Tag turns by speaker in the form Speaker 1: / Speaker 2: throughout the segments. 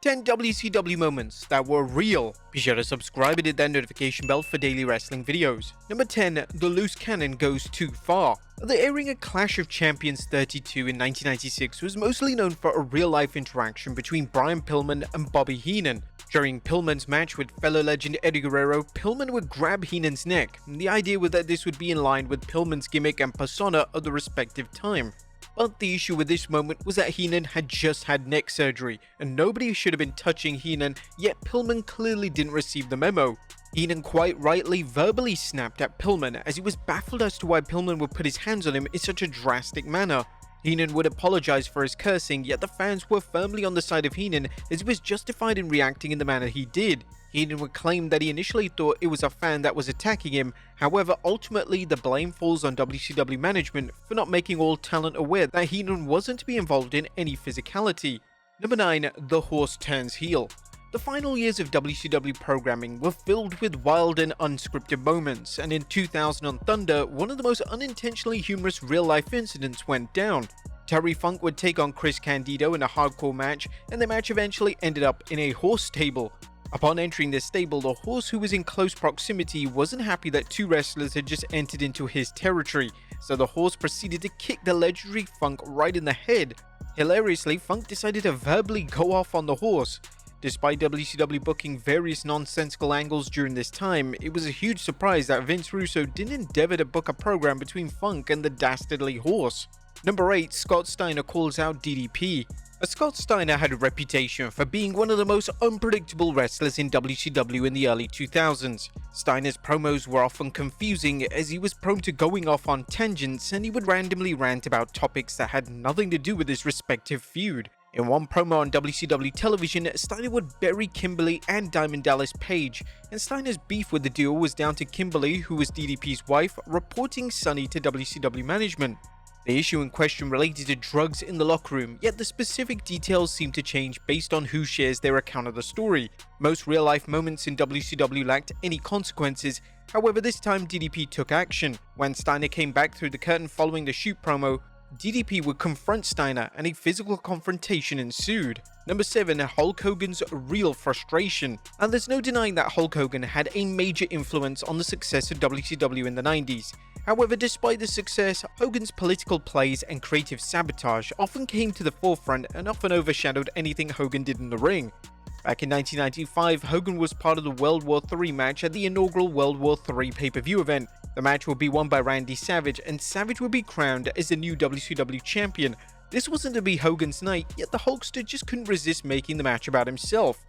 Speaker 1: 10 WCW moments that were real. Be sure to subscribe and hit that notification bell for daily wrestling videos. Number 10. The loose cannon goes too far. The airing of Clash of Champions 32 in 1996 was mostly known for a real-life interaction between Brian Pillman and Bobby Heenan. During Pillman's match with fellow legend Eddie Guerrero, Pillman would grab Heenan's neck. The idea was that this would be in line with Pillman's gimmick and persona of the respective time. But the issue with this moment was that Heenan had just had neck surgery, and nobody should have been touching Heenan, yet Pillman clearly didn't receive the memo. Heenan quite rightly verbally snapped at Pillman, as he was baffled as to why Pillman would put his hands on him in such a drastic manner. Heenan would apologize for his cursing, yet the fans were firmly on the side of Heenan, as he was justified in reacting in the manner he did. Heenan would claim that he initially thought it was a fan that was attacking him, however ultimately the blame falls on WCW management for not making all talent aware that Heenan wasn't to be involved in any physicality. Number 9. The horse turns heel. The final years of WCW programming were filled with wild and unscripted moments, and in 2000 on Thunder, one of the most unintentionally humorous real-life incidents went down. Terry Funk would take on Chris Candido in a hardcore match, and the match eventually ended up in a horse stable. Upon entering the stable, the horse, who was in close proximity, wasn't happy that two wrestlers had just entered into his territory, so the horse proceeded to kick the legendary Funk right in the head. Hilariously, Funk decided to verbally go off on the horse. Despite WCW booking various nonsensical angles during this time, it was a huge surprise that Vince Russo didn't endeavor to book a program between Funk and the dastardly horse. Number 8. Scott Steiner calls out DDP. Scott Steiner had a reputation for being one of the most unpredictable wrestlers in WCW in the early 2000s. Steiner's promos were often confusing, as he was prone to going off on tangents, and he would randomly rant about topics that had nothing to do with his respective feud. In one promo on WCW television, Steiner would bury Kimberly and Diamond Dallas Page, and Steiner's beef with the duo was down to Kimberly, who was DDP's wife, reporting Sonny to WCW management. The issue in question related to drugs in the locker room, yet the specific details seem to change based on who shares their account of the story. Most real-life moments in WCW lacked any consequences, however this time DDP took action. When Steiner came back through the curtain following the shoot promo, DDP would confront Steiner and a physical confrontation ensued. Number 7. Hulk Hogan's RealFrustration. And there's no denying that Hulk Hogan had a major influence on the success of WCW in the 90s. However, despite the success, Hogan's political plays and creative sabotage often came to the forefront and often overshadowed anything Hogan did in the ring. Back in 1995, Hogan was part of the World War III match at the inaugural World War III pay-per-view event. The match would be won by Randy Savage, and Savage would be crowned as the new WCW champion. This wasn't to be Hogan's night, yet the Hulkster just couldn't resist making the match about himself.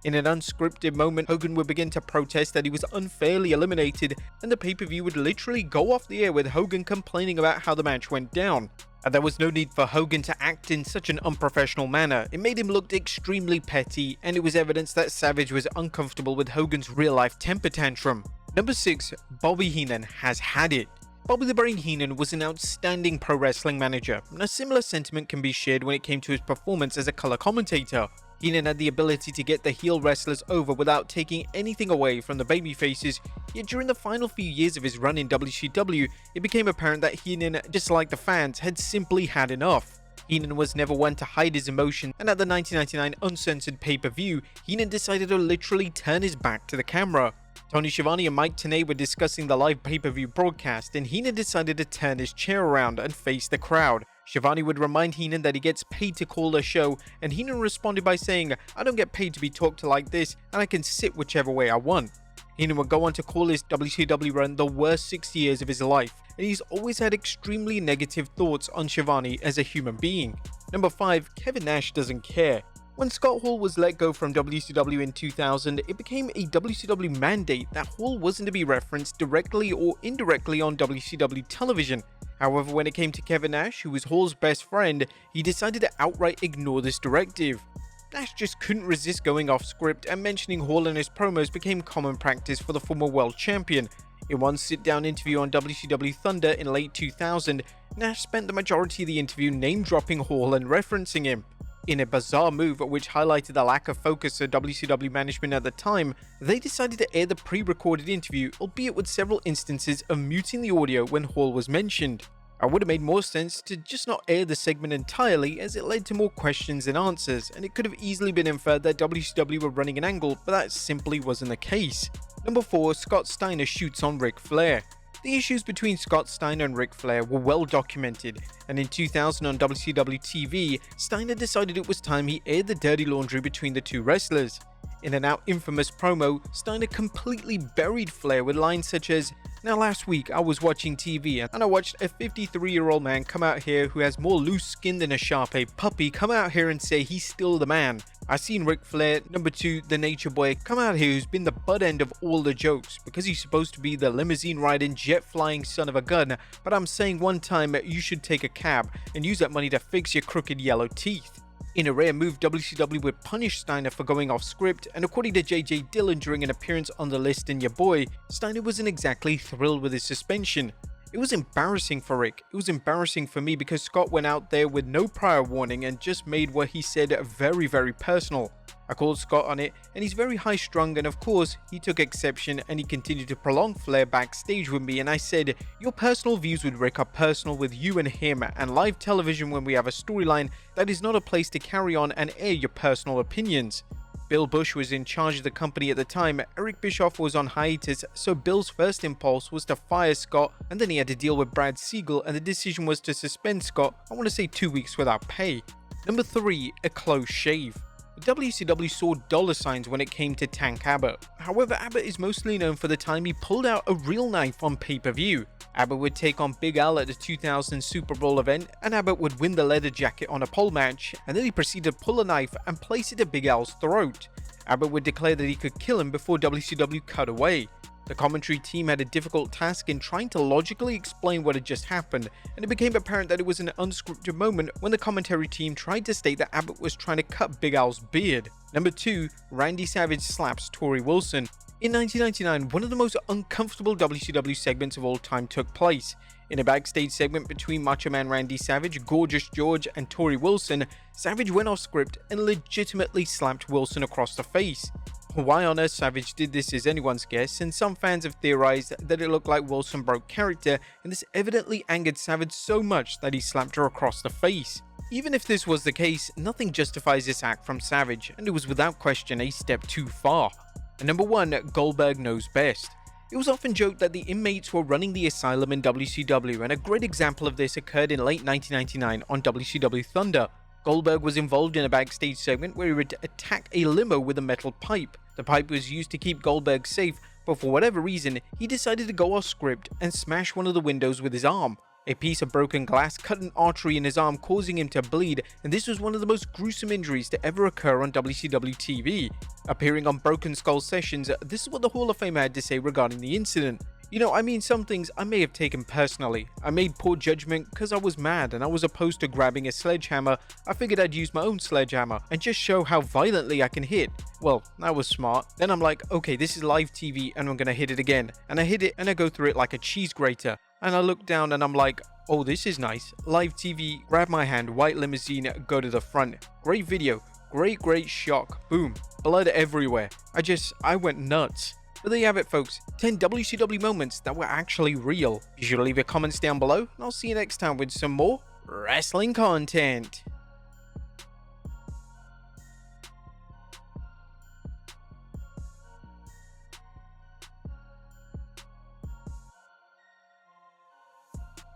Speaker 1: In an unscripted moment, Hogan would begin to protest that he was unfairly eliminated, and the pay-per-view would literally go off the air with Hogan complaining about how the match went down. And there was no need for Hogan to act in such an unprofessional manner. It made him look extremely petty, and it was evidence that Savage was uncomfortable with Hogan's real-life temper tantrum. Number 6. Bobby Heenan has had it. Bobby the Brain Heenan was an outstanding pro wrestling manager, and a similar sentiment can be shared when it came to his performance as a color commentator. Heenan had the ability to get the heel wrestlers over without taking anything away from the babyfaces, yet during the final few years of his run in WCW, it became apparent that Heenan, just like the fans, had simply had enough. Heenan was never one to hide his emotion, and at the 1999 uncensored pay-per-view, Heenan decided to literally turn his back to the camera. Tony Schiavone and Mike Tenay were discussing the live pay-per-view broadcast, and Heenan decided to turn his chair around and face the crowd. Schiavone would remind Heenan that he gets paid to call the show, and Heenan responded by saying, "I don't get paid to be talked to like this, and I can sit whichever way I want." Heenan would go on to call his WCW run the worst 6 years of his life, and he's always had extremely negative thoughts on Schiavone as a human being. Number 5. Kevin Nash doesn't care. When Scott Hall was let go from WCW in 2000, it became a WCW mandate that Hall wasn't to be referenced directly or indirectly on WCW television. However, when it came to Kevin Nash, who was Hall's best friend, he decided to outright ignore this directive. Nash just couldn't resist going off script, and mentioning Hall in his promos became common practice for the former world champion. In one sit-down interview on WCW Thunder in late 2000, Nash spent the majority of the interview name-dropping Hall and referencing him. In a bizarre move which highlighted the lack of focus of WCW management at the time, they decided to air the pre-recorded interview, albeit with several instances of muting the audio when Hall was mentioned. It would have made more sense to just not air the segment entirely, as it led to more questions than answers, and it could have easily been inferred that WCW were running an angle, but that simply wasn't the case. Number 4, Scott Steiner shoots on Ric Flair. The issues between Scott Steiner and Ric Flair were well documented, and in 2000 on WCW TV, Steiner decided it was time he aired the dirty laundry between the two wrestlers. In a now infamous promo, Steiner completely buried Flair with lines such as, "Now last week I was watching TV and I watched a 53-year-old man come out here who has more loose skin than a Shar-Pei puppy come out here and say he's still the man. I seen Ric Flair, number 2, the Nature Boy, come out here who's been the butt end of all the jokes because he's supposed to be the limousine-riding, jet-flying son of a gun, but I'm saying one time you should take a cab and use that money to fix your crooked yellow teeth." In a rare move, WCW would punish Steiner for going off script, and according to JJ Dillon during an appearance on the list in Your Boy, Steiner wasn't exactly thrilled with his suspension. It was embarrassing for Rick. It was embarrassing for me because Scott went out there with no prior warning and just made what he said very, very personal. I called Scott on it, and he's very high strung, and of course he took exception and he continued to prolong Flair backstage with me, and I said, "Your personal views with Rick are personal with you and him, and live television when we have a storyline, that is not a place to carry on and air your personal opinions." Bill Bush was in charge of the company at the time. Eric Bischoff was on hiatus, so Bill's first impulse was to fire Scott, and then he had to deal with Brad Siegel, and the decision was to suspend Scott, I want to say 2 weeks without pay. Number 3, a close shave. WCW saw dollar signs when it came to Tank Abbott. However, Abbott is mostly known for the time he pulled out a real knife on pay-per-view. Abbott would take on Big Al at the 2000 Super Bowl event, and Abbott would win the leather jacket on a pole match, and then he proceeded to pull a knife and place it at Big Al's throat. Abbott would declare that he could kill him before WCW cut away. The commentary team had a difficult task in trying to logically explain what had just happened, and it became apparent that it was an unscripted moment when the commentary team tried to state that Abbott was trying to cut Big Al's beard. Number 2, Randy Savage slaps Tori Wilson. In 1999, one of the most uncomfortable WCW segments of all time took place. In a backstage segment between Macho Man Randy Savage, Gorgeous George, and Tori Wilson, Savage went off script and legitimately slapped Wilson across the face. Why on earth Savage did this is anyone's guess, and some fans have theorized that it looked like Wilson broke character, and this evidently angered Savage so much that he slapped her across the face. Even if this was the case, nothing justifies this act from Savage, and it was without question a step too far. And number 1, Goldberg knows best. It was often joked that the inmates were running the asylum in WCW, and a great example of this occurred in late 1999 on WCW Thunder. Goldberg was involved in a backstage segment where he would attack a limo with a metal pipe. The pipe was used to keep Goldberg safe, but for whatever reason, he decided to go off script and smash one of the windows with his arm. A piece of broken glass cut an artery in his arm, causing him to bleed, and this was one of the most gruesome injuries to ever occur on WCW TV. Appearing on Broken Skull Sessions, this is what the Hall of Famer had to say regarding the incident. "You know, I mean, some things I may have taken personally. I made poor judgment because I was mad and I was opposed to grabbing a sledgehammer. I figured I'd use my own sledgehammer and just show how violently I can hit. Well, that was smart. Then I'm like, okay, this is live TV and I'm gonna hit it again. And I hit it and I go through it like a cheese grater. And I look down and I'm like, oh, this is nice. Live TV, grab my hand, white limousine, go to the front. Great video. Great shock. Boom. Blood everywhere. I went nuts." But there you have it, folks. 10 WCW moments that were actually real. Be sure to leave your comments down below, and I'll see you next time with some more wrestling content.